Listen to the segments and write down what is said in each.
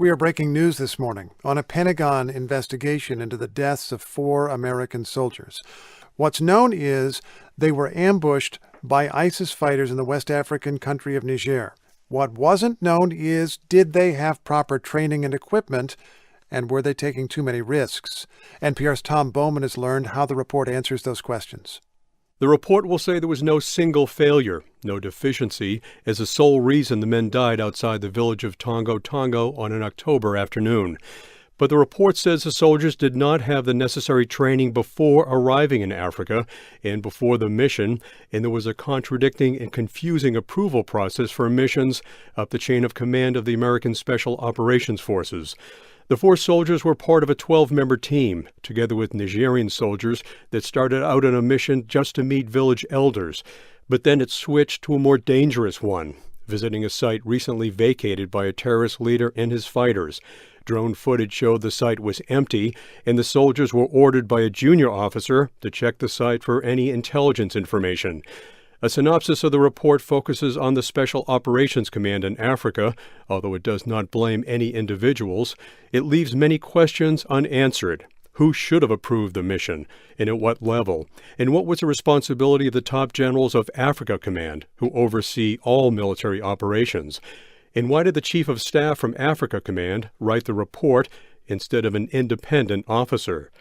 We are breaking news this morning on a Pentagon investigation into the deaths of 4 American soldiers. What's known is they were ambushed by ISIS fighters in the West African country of Niger. What wasn't known is, did they have proper training and equipment, and were they taking too many risks? NPR's Tom Bowman has learned how the report answers those questions. The report will say there was no single failure, no deficiency, as the sole reason the men died outside the village of Tongo Tongo on an October afternoon. But the report says the soldiers did not have the necessary training before arriving in Africa and before the mission, and there was a contradicting and confusing approval process for missions up the chain of command of the American Special Operations Forces. The 4 soldiers were part of a 12-member team, together with Nigerian soldiers, that started out on a mission just to meet village elders. But then it switched to a more dangerous one, visiting a site recently vacated by a terrorist leader and his fighters. Drone footage showed the site was empty, and the soldiers were ordered by a junior officer to check the site for any intelligence information. A synopsis of the report focuses on the Special Operations Command in Africa, although it does not blame any individuals. It leaves many questions unanswered. Who should have approved the mission, and at what level? And what was the responsibility of the top generals of Africa Command, who oversee all military operations? And why did the Chief of Staff from Africa Command write the report instead of an independent officer?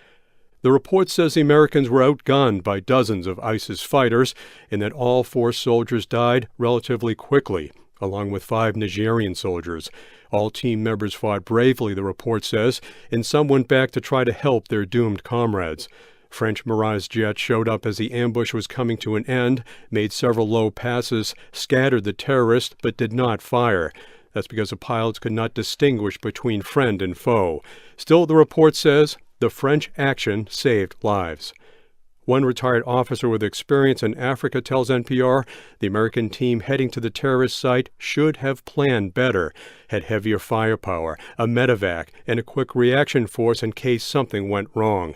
The report says the Americans were outgunned by dozens of ISIS fighters and that all 4 soldiers died relatively quickly, along with 5 Nigerian soldiers. All team members fought bravely, the report says, and some went back to try to help their doomed comrades. French Mirage jets showed up as the ambush was coming to an end, made several low passes, scattered the terrorists, but did not fire. That's because the pilots could not distinguish between friend and foe. Still, the report says, the French action saved lives. One retired officer with experience in Africa tells NPR the American team heading to the terrorist site should have planned better, had heavier firepower, a medevac, and a quick reaction force in case something went wrong.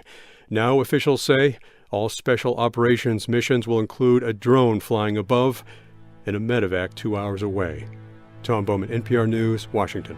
Now, officials say, all special operations missions will include a drone flying above and a medevac 2 hours away. Tom Bowman, NPR News, Washington.